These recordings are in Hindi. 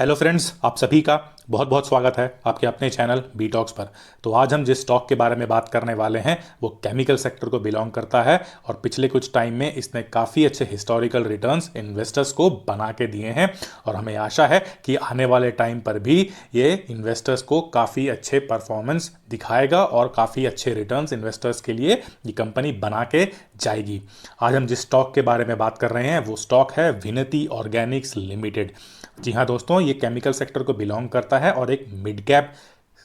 हेलो फ्रेंड्स, आप सभी का बहुत बहुत स्वागत है आपके अपने चैनल बी टॉक्स पर। तो आज हम जिस स्टॉक के बारे में बात करने वाले हैं वो केमिकल सेक्टर को बिलोंग करता है और पिछले कुछ टाइम में इसने काफ़ी अच्छे हिस्टोरिकल रिटर्न्स इन्वेस्टर्स को बना के दिए हैं और हमें आशा है कि आने वाले टाइम पर भी ये इन्वेस्टर्स को काफ़ी अच्छे परफॉर्मेंस दिखाएगा और काफ़ी अच्छे रिटर्न्स इन्वेस्टर्स के लिए ये कंपनी बना के जाएगी। आज हम जिस स्टॉक के बारे में बात कर रहे हैं वो स्टॉक है विनती ऑर्गेनिक्स लिमिटेड। जी हाँ दोस्तों, ये केमिकल सेक्टर को बिलोंग करता है और एक मिड कैप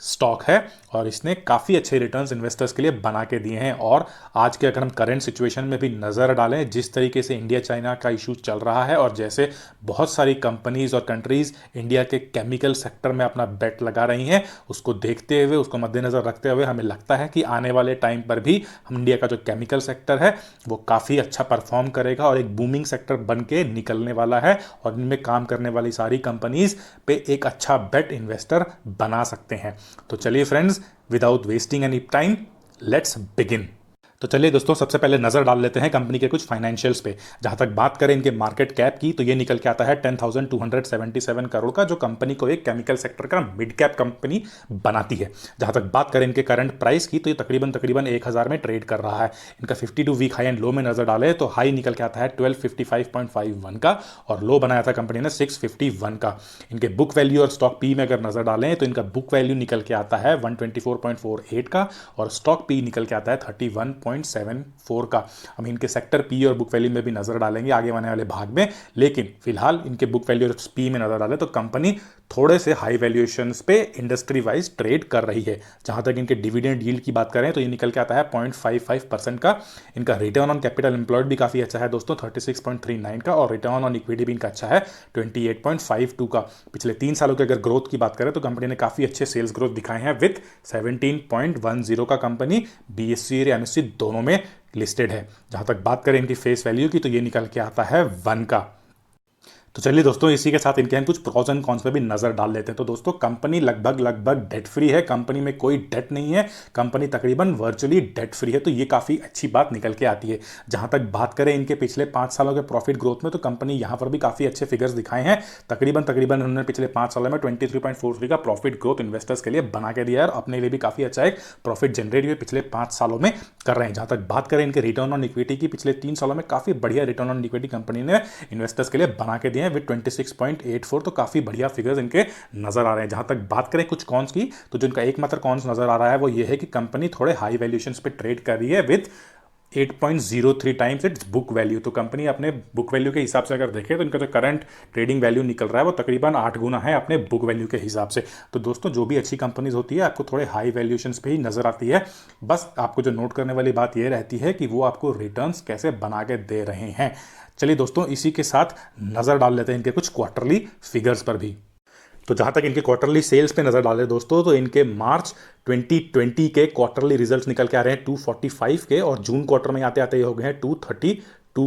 स्टॉक है और इसने काफ़ी अच्छे रिटर्न्स इन्वेस्टर्स के लिए बना के दिए हैं। और आज के अगर हम करंट सिचुएशन में भी नज़र डालें, जिस तरीके से इंडिया चाइना का इशू चल रहा है और जैसे बहुत सारी कंपनीज और कंट्रीज़ इंडिया के केमिकल सेक्टर में अपना बेट लगा रही हैं, उसको देखते हुए, उसको मद्देनज़र रखते हुए हमें लगता है कि आने वाले टाइम पर भी हम इंडिया का जो केमिकल सेक्टर है वो काफ़ी अच्छा परफॉर्म करेगा और एक बूमिंग सेक्टर बन के निकलने वाला है और इनमें काम करने वाली सारी कंपनीज पे एक अच्छा बेट इन्वेस्टर बना सकते हैं। तो चलिए friends, without wasting any time, let's begin. तो चलिए दोस्तों, सबसे पहले नजर डाल लेते हैं कंपनी के कुछ फाइनेंशियल्स पे। जहां तक बात करें इनके मार्केट कैप की तो ये निकल के आता है 10,277 करोड़ का, जो कंपनी को एक केमिकल सेक्टर का मिड कैप कंपनी बनाती है। जहां तक बात करें इनके करंट प्राइस की तो ये तकरीबन 1000 में ट्रेड कर रहा है। इनका 52 वीक हाई एंड लो में नजर डाले तो हाई निकल के आता है 1255.51 का और लो बनाया था कंपनी ने 651 का। इनके बुक वैल्यू और स्टॉक पी में अगर नजर डालें तो इनका बुक वैल्यू निकल के आता है 124.48 का और स्टॉक पी निकल के आता है 31.74 का। हम इनके सेक्टर पी और बुक वैल्यू में भी नजर डालेंगे आगे आने वाले भाग में, लेकिन फिलहाल इनके बुक वैल्यू और पी में नजर डालें तो कंपनी थोड़े से हाई वैल्यूएशंस पे इंडस्ट्री वाइज ट्रेड कर रही है। जहां तक इनके डिविडेंड यील्ड की बात करें तो ये निकल के आता है 0.55% का। इनका रिटर्न ऑन कैपिटल एम्प्लॉयड भी काफी अच्छा है दोस्तों, 36.39 का, और रिटर्न ऑन इक्विटी भी इनका अच्छा है 28.52 का। पिछले 3 सालों की अगर ग्रोथ की बात करें तो कंपनी ने काफी अच्छे सेल्स ग्रोथ दिखाए हैं विद 17.10 का। कंपनी बीएससी और एमएससी दोनों में लिस्टेड है। जहां तक बात करें इनकी फेस वैल्यू की तो ये निकल के आता है 1 का। तो चलिए दोस्तों, इसी के साथ इनके हम कुछ प्रोज एंड कॉन्स पे भी नजर डाल लेते हैं। तो दोस्तों, कंपनी लगभग डेट फ्री है, कंपनी में कोई डेट नहीं है, कंपनी तकरीबन वर्चुअली डेट फ्री है। तो ये काफी अच्छी बात निकल के आती है। जहां तक बात करें इनके पिछले 5 सालों के प्रॉफिट ग्रोथ में तो कंपनी यहां पर भी काफी अच्छे फिगर्स दिखाए हैं। तकरीबन उन्होंने पिछले 5 सालों में 23.43 का प्रॉफिट ग्रोथ इन्वेस्टर्स के लिए बना के दिया है और अपने लिए भी काफी अच्छा एक प्रॉफिट जनरेट हुए पिछले 5 सालों में कर रहे हैं। जहां तक बात करें इनके रिटर्न ऑन इक्विटी की, पिछले 3 सालों में काफी बढ़िया रिटर्न ऑन इक्विटी कंपनी ने इन्वेस्टर्स के लिए बना के दिए हैं विद 26.84। तो काफी बढ़िया फिगर्स इनके नजर आ रहे हैं। जहां तक बात करें कुछ कॉन्स की तो जो इनका एकमात्र कॉन्स नजर आ रहा है वो ये है कि कंपनी थोड़े हाई वैल्यूएशंस पे ट्रेड कर रही है with 8.03 times it's book value. तो कंपनी अपने बुक वैल्यू के हिसाब से अगर देखें तो इनका जो करंट ट्रेडिंग वैल्यू निकल रहा है वो तकरीबन 8 गुना है अपने बुक वैल्यू के हिसाब से। तो दोस्तों, जो भी अच्छी कंपनीज होती है आपको थोड़े हाई वैल्यूएशंस पे ही नजर आती है। बस आपको जो नोट करने वाली बात ये रहती है कि वो आपको रिटर्न्स कैसे बना के दे रहे हैं। चलिए दोस्तों, इसी के साथ नजर डाल लेते हैं इनके कुछ क्वार्टरली फिगर्स पर भी। तो जहां तक इनके क्वार्टरली सेल्स पे नजर डालें दोस्तों तो इनके मार्च 2020 के क्वार्टरली रिजल्ट्स निकल के आ रहे हैं 245 के और जून क्वार्टर में आते आते ये हो गए हैं 232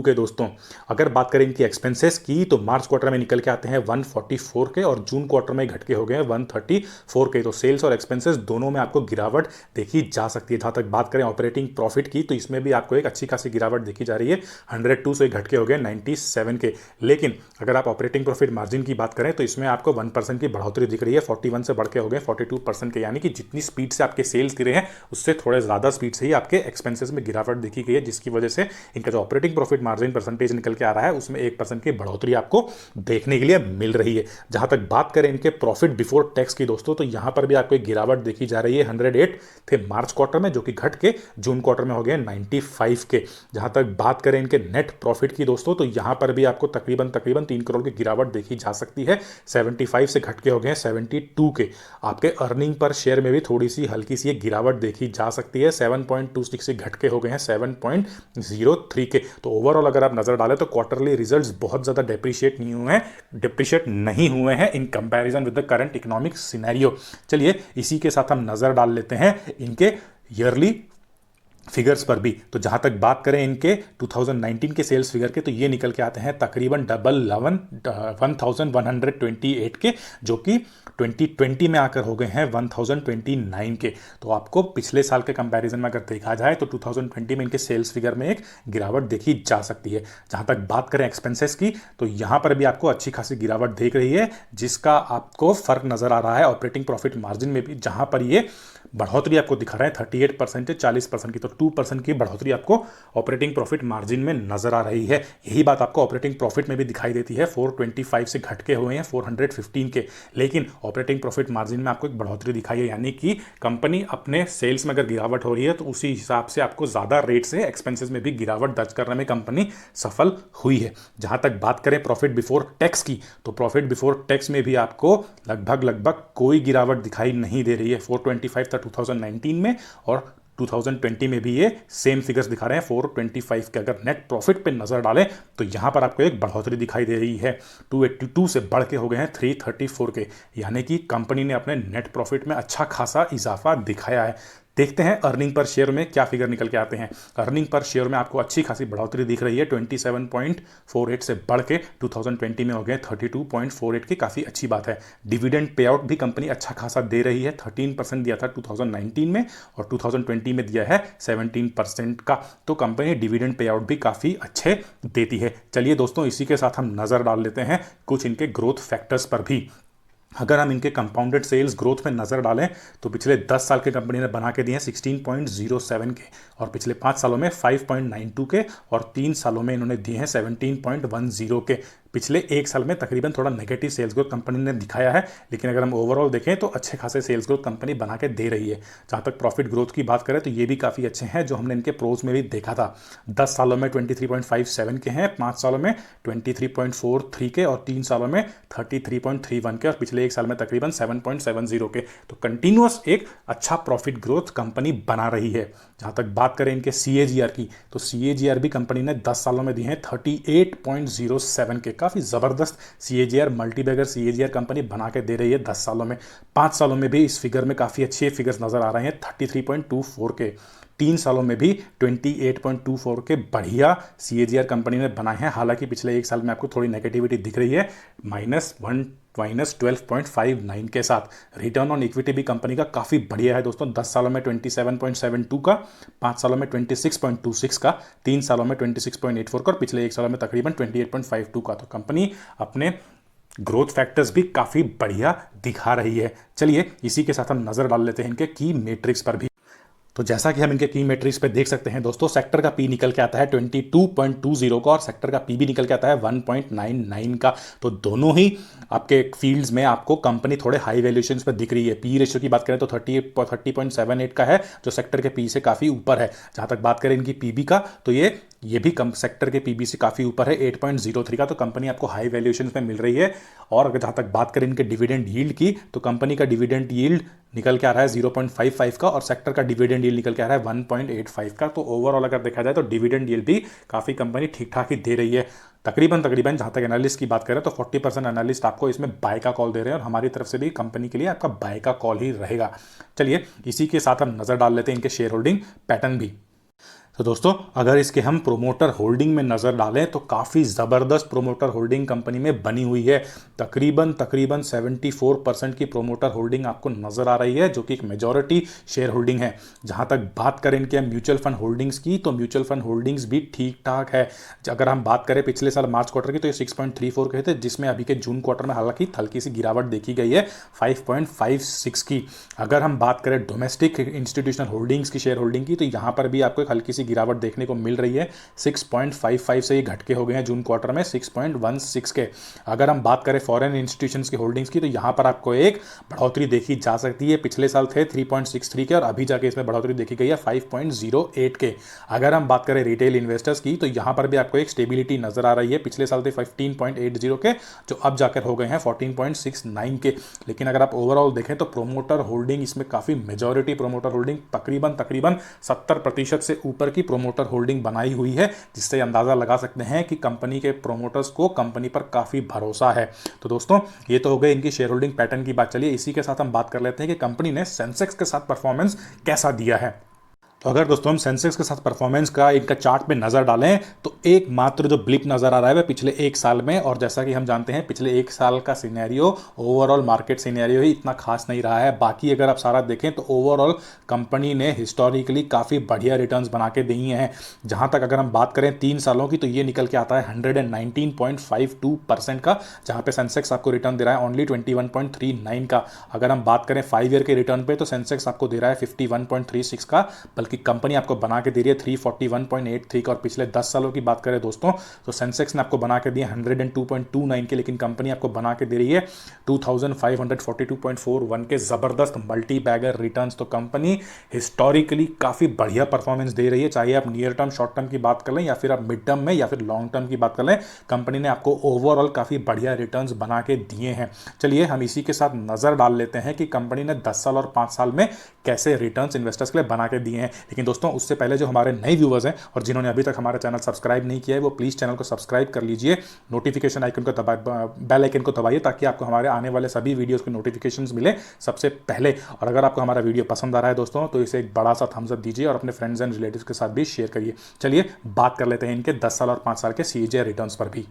के। दोस्तों, अगर बात करें इनकी एक्सपेंसेस की तो मार्च क्वार्टर में निकल के आते हैं 144 के और जून क्वार्टर में घट के हो गए हैं 134 के। तो सेल्स और एक्सपेंसेस दोनों में आपको गिरावट देखी जा सकती है। जहां तक बात करें ऑपरेटिंग प्रॉफिट की तो इसमें भी आपको एक अच्छी खासी गिरावट देखी जा रही है, 102 से घट के हो गए 97 के। लेकिन अगर आप ऑपरेटिंग प्रॉफिट मार्जिन की बात करें तो इसमें आपको 1% की बढ़ोतरी दिख रही है, 41 से बढ़ के हो गए 42% के। यानी कि जितनी स्पीड से आपके सेल्स गिरे हैं उससे थोड़े ज्यादा स्पीड से ही आपके एक्सपेंसेस में गिरावट देखी गई है, जिसकी वजह से इनका जो ऑपरेटिंग प्रॉफिट मार्जिन परसेंटेज निकल के आ रहा है उसमें 1% की बढ़ोतरी आपको देखने के लिए मिल रही है। जहां तक बात करें इनके प्रॉफिट बिफोर टैक्स की दोस्तों तो यहां पर भी आपको एक गिरावट देखी जा रही है, 108 थे मार्च क्वार्टर में जो कि घट के जून क्वार्टर में हो गए 95 के। जहां तक बात करें इनके नेट प्रॉफिट की दोस्तों तो यहां पर भी आपको तकरीबन 3 करोड़ की गिरावट देखी जा सकती है, 75 से घट के हो गए 72 के। आपके अर्निंग पर शेयर में भी थोड़ी सी हल्की सी गिरावट देखी जा सकती है, 7.26 से घट के हो गए हैं 7.03 के। तो ओवरऑल अगर आप नजर डालें तो क्वार्टरली रिजल्ट्स बहुत ज्यादा डिप्रिशिएट नहीं हुए हैं in comparison with the current economic scenario. चलिए इसी के साथ हम नजर डाल लेते हैं इनके ईयरली फिगर्स पर भी। तो जहां तक बात करें इनके 2019 के सेल्स फिगर के, तो ये निकल के आते हैं तकरीबन 1128 के, जो कि 2020 में आकर हो गए हैं 1029 के। तो आपको पिछले साल के कंपैरिजन में अगर देखा जाए तो 2020 में इनके सेल्स फिगर में एक गिरावट देखी जा सकती है। जहां तक बात करें एक्सपेंसेस की, तो यहां पर भी आपको अच्छी खासी गिरावट देख रही है, जिसका आपको फर्क नजर आ रहा है ऑपरेटिंग प्रॉफिट मार्जिन में भी, जहां पर ये बढ़ोतरी आपको दिखा रहा है 38% से 40% की। तो 2% की बढ़ोतरी आपको ऑपरेटिंग प्रॉफिट मार्जिन में नजर आ रही है। यही बात आपको ऑपरेटिंग प्रॉफिट में भी दिखाई देती है, 425 से घट के हुए हैं 415 के, लेकिन ऑपरेटिंग प्रॉफिट मार्जिन में आपको एक बढ़ोतरी दिखाई है। यानी कि कंपनी अपने सेल्स में अगर गिरावट हो रही है तो उसी हिसाब से आपको ज्यादा रेट से एक्सपेंसेस में भी गिरावट दर्ज करने में कंपनी सफल हुई है। जहां तक बात करें प्रॉफिट बिफोर टैक्स की, तो प्रॉफिट बिफोर टैक्स में भी आपको लगभग कोई गिरावट दिखाई नहीं दे रही है। 425 था 2019 में, और 2020 में भी ये सेम फिगर्स दिखा रहे हैं 425 के। अगर नेट प्रॉफिट पे नजर डालें तो यहां पर आपको एक बढ़ोतरी दिखाई दे रही है, 282 से बढ़ के हो गए हैं 334 के। यानी कि कंपनी ने अपने नेट प्रॉफिट में अच्छा खासा इजाफा दिखाया है। देखते हैं अर्निंग पर शेयर में क्या फिगर निकल के आते हैं। अर्निंग पर शेयर में आपको अच्छी खासी बढ़ोतरी दिख रही है, 27.48 से बढ़ के 2020 में हो गए 32.48 की, काफ़ी अच्छी बात है। डिविडेंड पे आउट भी कंपनी अच्छा खासा दे रही है, 13% दिया था 2019 में और 2020 में दिया है 17% का। तो कंपनी डिविडेंड पे आउट भी काफ़ी अच्छे देती है। चलिए दोस्तों, इसी के साथ हम नज़र डाल लेते हैं कुछ इनके ग्रोथ फैक्टर्स पर भी। अगर हम इनके कंपाउंडेड सेल्स ग्रोथ में नजर डालें तो पिछले 10 साल के कंपनी ने बना के दिए हैं 16.07 के, और पिछले 5 सालों में 5.92 के, और 3 सालों में इन्होंने दिए हैं 17.10 के। पिछले 1 साल में तकरीबन थोड़ा नेगेटिव सेल्स ग्रोथ कंपनी ने दिखाया है, लेकिन अगर हम ओवरऑल देखें तो अच्छे खासे सेल्स ग्रोथ कंपनी बना के दे रही है। जहाँ तक प्रॉफिट ग्रोथ की बात करें तो ये भी काफ़ी अच्छे हैं, जो हमने इनके प्रोज में भी देखा था। 10 सालों में 23.57 के हैं, 5 सालों में 23.43 के, और 3 सालों में 33.31 के, और पिछले 1 साल में तकरीबन 7.70 के। तो कंटिन्यूअस एक अच्छा प्रॉफिट ग्रोथ कंपनी बना रही है। जहाँ तक बात करें इनके CAGR की, तो CAGR भी कंपनी ने 10 सालों में दिए हैं 38.07 के। काफ़ी ज़बरदस्त CAGR, मल्टीबैगर CAGR कंपनी बना के दे रही है 10 सालों में। 5 सालों में भी इस फिगर में काफ़ी अच्छे फिगर्स नज़र आ रहे हैं, 33.24 के। 3 सालों में भी 28.24 के बढ़िया CAGR कंपनी ने बनाए हैं। हालांकि पिछले 1 साल में आपको थोड़ी नेगेटिविटी दिख रही है, -12.59 के साथ। रिटर्न ऑन इक्विटी भी कंपनी का काफ़ी बढ़िया है दोस्तों, 10 सालों में 27.72 का, 5 सालों में 26.26 का, 3 सालों में 26.84 का, और पिछले 1 साल में तकरीबन 28.52 का। तो कंपनी अपने ग्रोथ फैक्टर्स भी काफ़ी बढ़िया दिखा रही है। चलिए इसी के साथ हम नज़र डाल लेते हैं इनके की मेट्रिक्स पर भी। तो जैसा कि हम इनके की मेट्रिक्स पे देख सकते हैं दोस्तों, सेक्टर का पी निकल के आता है 22.20 का, और सेक्टर का पी भी निकल के आता है 1.99 का। तो दोनों ही आपके फील्ड्स में आपको कंपनी थोड़े हाई वैल्यूएशंस पे दिख रही है। पी रेशियो की बात करें तो 30.78 का है, जो सेक्टर के पी से काफ़ी ऊपर है। जहाँ तक बात करें इनकी पीबी का, तो ये भी कम सेक्टर के पीबी से काफ़ी ऊपर है, 8.03 का। तो कंपनी आपको हाई वैल्यूएशंस में मिल रही है। और अगर जहाँ तक बात करें इनके डिविडेंड यील्ड की, तो कंपनी का डिविडेंड यील्ड निकल के आ रहा है 0.55 का, और सेक्टर का डिविडेंड यील्ड निकल के आ रहा है 1.85 का। तो ओवरऑल अगर देखा जाए तो डिविडेंड यील्ड भी काफ़ी कंपनी ठीक ठाक ही दे रही है। तकरीबन जहाँ तक एनालिस्ट की बात करें तो 40% एनालिस्ट आपको इसमें बाय का कॉल दे रहे हैं, और हमारी तरफ से भी कंपनी के लिए आपका बाय का कॉल ही रहेगा। चलिए इसी के साथ हम नज़र डाल लेते हैं इनके शेयर होल्डिंग पैटर्न भी। तो दोस्तों, अगर इसके हम प्रोमोटर होल्डिंग में नज़र डालें तो काफ़ी ज़बरदस्त प्रोमोटर होल्डिंग कंपनी में बनी हुई है। तकरीबन 74% की प्रोमोटर होल्डिंग आपको नज़र आ रही है, जो कि एक मेजॉरिटी शेयर होल्डिंग है। जहां तक बात करें इनके म्यूचुअल फंड होल्डिंग्स की, तो म्यूचुअल फंड होल्डिंग्स भी ठीक ठाक है। अगर हम बात करें पिछले साल मार्च क्वार्टर की, तो ये 6.34 के थे, जिसमें अभी के जून क्वार्टर में हालांकि हल्की सी गिरावट देखी गई है 5.56 की। अगर हम बात करें डोमेस्टिक इंस्टीट्यूशनल होल्डिंग्स की शेयर होल्डिंग की, तो यहाँ पर भी आपको एक हल्की सी गिरावट देखने को मिल रही है, 6.55 से ये घट के हो गए हैं जून क्वार्टर में 6.16 के। अगर हम बात करें फॉरेन इंस्टीट्यूशंस की होल्डिंग्स की, तो यहाँ पर आपको एक बढ़ोतरी देखी जा सकती है। पिछले साल थे 3.63 के, और अभी जाके इसमें बढ़ोतरी देखी गई है 5.08 के। अगर हम बात करें रिटेल इन्वेस्टर्स की, तो यहाँ पर भी आपको एक स्टेबिलिटी नजर आ रही है। पिछले साल थे 15.80 के, जो अब जाकर हो गए हैं 14.69 के। लेकिन अगर आप ओवरऑल देखें तो प्रोमोटर होल्डिंग इसमें काफ़ी मेजॉरिटी प्रोमोटर होल्डिंग तकरीबन 70% से ऊपर की प्रोमोटर होल्डिंग बनाई हुई है, जिससे अंदाजा लगा सकते हैं कि कंपनी के प्रोमोटर्स को कंपनी पर काफ़ी भरोसा है। तो दोस्तों, ये तो हो गई इनकी शेयर होल्डिंग पैटर्न की बात। चलिए इसी के साथ हम बात कर लेते हैं कि कंपनी ने सेंसेक्स के साथ परफॉर्मेंस कैसा दिया है। तो अगर दोस्तों हम सेंसेक्स के साथ परफॉर्मेंस का इनका चार्ट पे नज़र डालें तो एकमात्र जो ब्लिप नज़र आ रहा है वह पिछले एक साल में, और जैसा कि हम जानते हैं पिछले एक साल का सिनेरियो ओवरऑल मार्केट सिनेरियो ही इतना खास नहीं रहा है। बाकी अगर आप सारा देखें तो ओवरऑल कंपनी ने हिस्टोरिकली काफ़ी बढ़िया रिटर्न्स बना के दिए हैं। जहां तक अगर हम बात करें 3 सालों की तो ये निकल के आता है 119.52% का, जहां पे सेंसेक्स आपको रिटर्न दे रहा है ओनली 21.39 का। अगर हम बात करें 5 ईयर के रिटर्न पे तो सेंसेक्स आपको दे रहा है 51.36 का, बल्कि कंपनी आपको बना के दे रही है 341.83 का। और पिछले 10 सालों की बात करें दोस्तों तो सेंसेक्स ने आपको बना के दिए 102.29 के, लेकिन कंपनी आपको बना के दे रही है 2542.41 के जबरदस्त मल्टी बैगर रिटर्न्स। तो कंपनी हिस्टोरिकली काफी बढ़िया परफॉर्मेंस दे रही है, चाहे आप नियर टर्म शॉर्ट टर्म की बात कर लें या फिर आप मिड टर्म में या फिर लॉन्ग टर्म की बात कर लें, कंपनी ने आपको ओवरऑल काफी बढ़िया रिटर्न्स बना के दिए हैं। चलिए हम इसी के साथ नजर डाल लेते हैं कि कंपनी ने 10 साल और 5 साल में कैसे रिटर्न्स इन्वेस्टर्स के लिए बना के दिए हैं। लेकिन दोस्तों उससे पहले जो हमारे नए व्यूवर्स हैं और जिन्होंने अभी तक हमारा चैनल सब्सक्राइब नहीं किया है वो प्लीज़ चैनल को सब्सक्राइब कर लीजिए, नोटिफिकेशन आइकन को दबा बेल आइकन को दबाइए ताकि आपको हमारे आने वाले सभी वीडियोस के नोटिफिकेशंस मिले सबसे पहले। और अगर आपको हमारा वीडियो पसंद आ रहा है दोस्तों तो इसे एक बड़ा सा थम्स अप दीजिए और अपने फ्रेंड्स एंड रिलेटिव्स के साथ भी शेयर करिए। चलिए बात कर लेते हैं इनके 10 साल और 5 साल के सीएजी रिटर्न्स पर भी।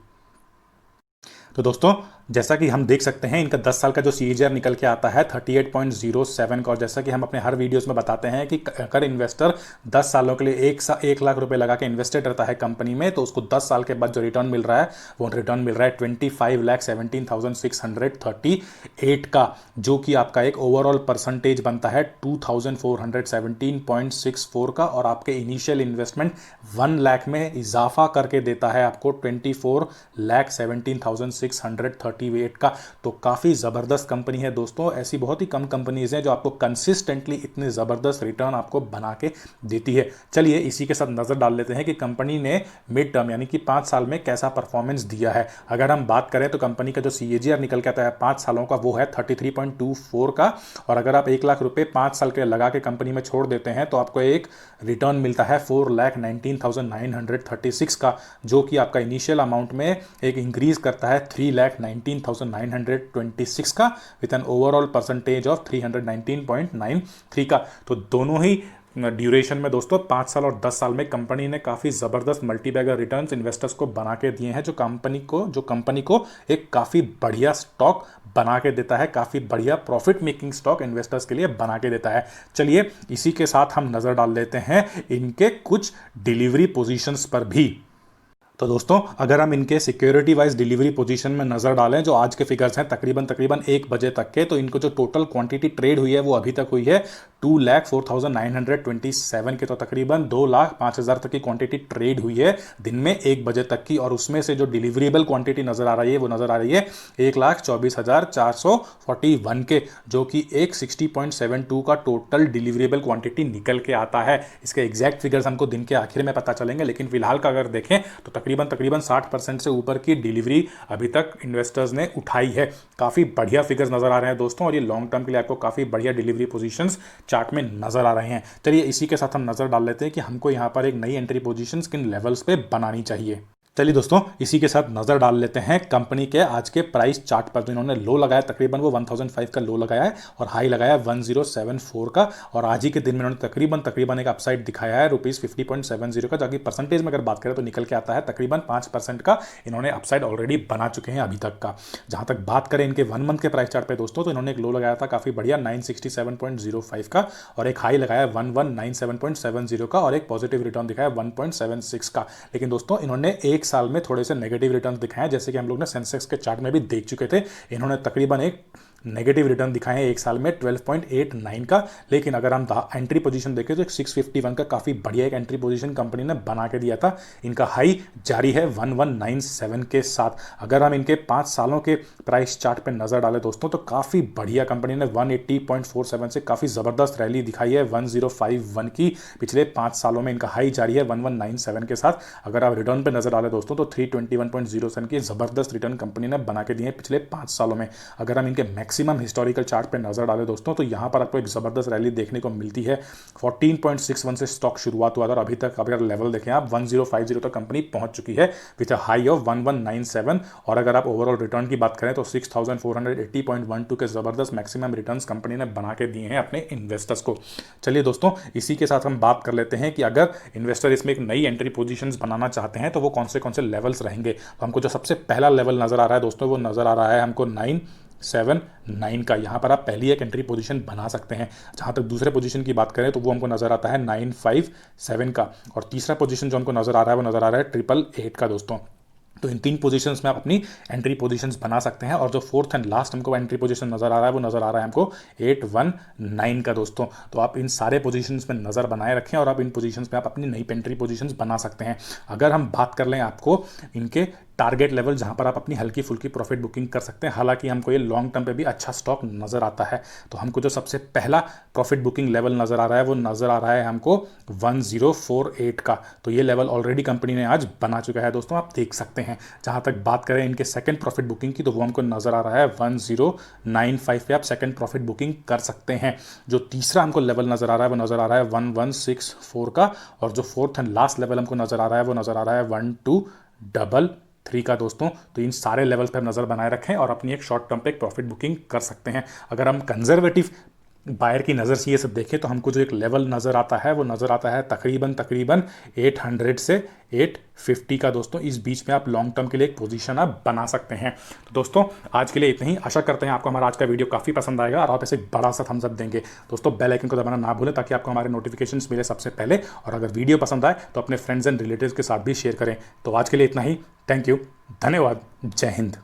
तो दोस्तों जैसा कि हम देख सकते हैं इनका 10 साल का जो सीएजीआर निकल के आता है 38.07 का। और जैसा कि हम अपने हर वीडियोस में बताते हैं कि अगर इन्वेस्टर 10 सालों के लिए 1 लाख रुपए लगा के इन्वेस्टेड रहता है कंपनी में तो उसको 10 साल के बाद जो रिटर्न मिल रहा है वो रिटर्न मिल रहा है 25,17,638 का, जो कि आपका एक ओवरऑल परसेंटेज बनता है 2,417.64 का। और आपके इनिशियल इन्वेस्टमेंट 1 लाख में इजाफा करके देता है आपको 24,17,638 का। तो काफी जबरदस्त कंपनी है दोस्तों, ऐसी बहुत ही कम कंपनीज हैं जो आपको कंसिस्टेंटली इतने जबरदस्त रिटर्न आपको बना के देती है। चलिए इसी के साथ नजर डाल लेते हैं कि कंपनी ने मिड टर्म यानी कि 5 साल में कैसा परफॉर्मेंस दिया है। अगर हम बात करें तो कंपनी का जो सीएजीआर निकल के आता है 5 सालों का वो है 33.24 का। और अगर आप 1 लाख रुपए 5 साल के लिए लगा के कंपनी में छोड़ देते हैं तो आपको एक रिटर्न मिलता है 4,19,936 का, जो कि आपका इनिशियल अमाउंट में एक इंक्रीज करता है 3,19,926 का with an overall percentage of 319.93 का। तो दोनों ही ड्यूरेशन में दोस्तों 5 साल और 10 साल में कंपनी ने काफी जबरदस्त मल्टीबैगर रिटर्न्स इन्वेस्टर्स को बना के दिए हैं, जो कंपनी को एक काफी बढ़िया स्टॉक बना के देता है, काफी बढ़िया प्रॉफिट मेकिंग स्टॉक इन्वेस्टर्स के लिए बना के देता है। चलिए इसी के साथ हम नजर डाल लेते हैं इनके कुछ डिलीवरी पोजीशंस पर भी। तो दोस्तों अगर हम इनके सिक्योरिटी वाइज डिलीवरी पोजीशन में नजर डालें जो आज के फिगर्स हैं तकरीबन 1 बजे तक के, तो इनको जो टोटल क्वांटिटी ट्रेड हुई है वो अभी तक हुई है 2,04,927 के। तो तकरीबन 2,05,000 तक की क्वांटिटी ट्रेड हुई है दिन में 1 बजे तक की। और उसमें से जो डिलीवरेबल क्वांटिटी नजर आ रही है वो नजर आ रही है 1,24,441 के, जो कि एक 60.72 का टोटल डिलीवरेबल क्वांटिटी निकल के आता है। इसके एग्जैक्ट फिगर्स हमको दिन के आखिर में पता चलेंगे, लेकिन फिलहाल का अगर देखें तो तकरीबन 60% से ऊपर की डिलीवरी अभी तक इन्वेस्टर्स ने उठाई है। काफी बढ़िया फिगर्स नजर आ रहे हैं दोस्तों, और ये लॉन्ग टर्म के लिए आपको काफी बढ़िया डिलीवरी पोजीशंस चार्ट में नजर आ रहे हैं। चलिए इसी के साथ हम नजर डाल लेते हैं कि हमको यहां पर एक नई एंट्री पोजीशंस किन लेवल्स पे बनानी चाहिए। चलिए दोस्तों इसी के साथ नजर डाल लेते हैं कंपनी के आज के प्राइस चार्ट पर। तो इन्होंने लो लगाया तकरीबन वो 1005 का लो लगाया है और हाई लगाया 1074 का। और आज ही के दिन में इन्होंने तकरीबन एक अपसाइड दिखाया है ₹50.70 का, जबकि परसेंटेज में अगर बात करें तो निकल के आता है तकरीबन 5% का इन्होंने अपसाइड ऑलरेडी बना चुके हैं अभी तक का। जहां तक बात करें इनके 1 मंथ के प्राइस चार्ट पे दोस्तों तो इन्होंने एक लो लगाया था काफी बढ़िया 967.05 का, और एक हाई लगाया 1197.70 का, और एक पॉजिटिव रिटर्न दिखाया 1.76 का। लेकिन दोस्तों इन्होंने एक साल में थोड़े से नेगेटिव रिटर्न दिखाए हैं, जैसे कि हम लोग ने सेंसेक्स के चार्ट में भी देख चुके थे। इन्होंने तकरीबन एक नेगेटिव रिटर्न दिखाए हैं एक साल में 12.89 का। लेकिन अगर हम एंट्री पोजीशन देखें तो 651 का काफी बढ़िया एक एंट्री पोजीशन कंपनी ने बना के दिया था। इनका हाई जारी है 1197 के साथ। अगर हम इनके 5 सालों के प्राइस चार्ट पे नजर डालें दोस्तों तो काफी बढ़िया कंपनी ने 180.47 से काफी जबरदस्त रैली दिखाई है 1051 की। पिछले 5 सालों में इनका हाई जारी है 1197 के साथ। अगर आप रिटर्न पे नजर डालें दोस्तों तो 321.07 की जबरदस्त रिटर्न कंपनी ने बना के दिए पिछले 5 सालों में। अगर हम इनके मैक्सिमम हिस्टोरिकल चार्ट पे नजर डालें दोस्तों, तो यहाँ पर आपको एक ज़बरदस्त रैली देखने को मिलती है। 14.61 से स्टॉक शुरुआत हुआ था और अभी तक अगर लेवल देखें आप 1050 तक कंपनी पहुंच चुकी है विथ अ हाई ऑफ 1197। और अगर आप ओवरऑल रिटर्न की बात करें तो 6480.12 के ज़बरदस्त मैक्सिमम रिटर्न्स कंपनी ने बना के दिए हैं अपने इन्वेस्टर्स को। चलिए दोस्तों, इसी के साथ हम बात कर लेते हैं कि अगर इन्वेस्टर इसमें एक नई एंट्री पोजीशंस बनाना चाहते हैं तो वो कौन से लेवल्स रहेंगे। तो हमको जो सबसे पहला लेवल नजर आ रहा है दोस्तों, वो नजर आ रहा है हमको 979 का। यहाँ पर आप पहली एक एंट्री पोजीशन बना सकते हैं। जहाँ तक दूसरे पोजीशन की बात करें तो वो हमको नजर आता है 957 का, और तीसरा पोजीशन जो हमको नजर आ रहा है वो नजर आ रहा है 888 का दोस्तों। तो इन 3 पोजीशंस में आप अपनी एंट्री पोजीशंस बना सकते हैं। और जो फोर्थ एंड लास्ट हमको एंट्री पोजीशन नजर आ रहा है वो नजर आ रहा है हमको 819 का दोस्तों। तो आप इन सारे पोजीशंस में नजर बनाए रखें और आप इन पोजीशंस में आप अपनी नई एंट्री पोजीशंस बना सकते हैं। अगर हम बात कर लें आपको इनके टारगेट लेवल जहां पर आप अपनी हल्की फुल्की प्रॉफिट बुकिंग कर सकते हैं, हालांकि हमको ये लॉन्ग टर्म पे भी अच्छा स्टॉक नजर आता है। तो हमको जो सबसे पहला प्रॉफिट बुकिंग लेवल नजर आ रहा है वो नजर आ रहा है हमको 1048 का। तो ये लेवल ऑलरेडी कंपनी ने आज बना चुका है दोस्तों, आप देख सकते हैं। जहां तक बात करें इनके सेकंड प्रॉफिट बुकिंग की तो वो हमको नजर आ रहा है 1095 पे आप सेकंड प्रॉफिट बुकिंग कर सकते हैं। जो तीसरा हमको लेवल नजर आ रहा है वो नजर आ रहा है 1164 का, और जो फोर्थ एंड लास्ट लेवल हमको नजर आ रहा है वो नजर आ रहा है 1233 का दोस्तों। तो इन सारे लेवल्स पर नजर बनाए रखें और अपनी एक शॉर्ट टर्म पे एक प्रॉफिट बुकिंग कर सकते हैं। अगर हम कंजर्वेटिव बायर की नज़र से ये सब देखें तो हमको जो एक लेवल नज़र आता है वो नज़र आता है तकरीबन 800 से 850 का दोस्तों। इस बीच में आप लॉन्ग टर्म के लिए एक पोजीशन आप बना सकते हैं। तो दोस्तों आज के लिए इतना ही। आशा करते हैं आपको हमारा आज का वीडियो काफ़ी पसंद आएगा और आप ऐसे बड़ा सा थम्स अप देंगे। दोस्तों बेल आइकन को दबाना ना भूलें ताकि आपको हमारे नोटिफिकेशंस मिले सबसे पहले। और अगर वीडियो पसंद आए तो अपने फ्रेंड्स एंड रिलेटिव्स के साथ भी शेयर करें। तो आज के लिए इतना ही। थैंक यू, धन्यवाद, जय हिंद।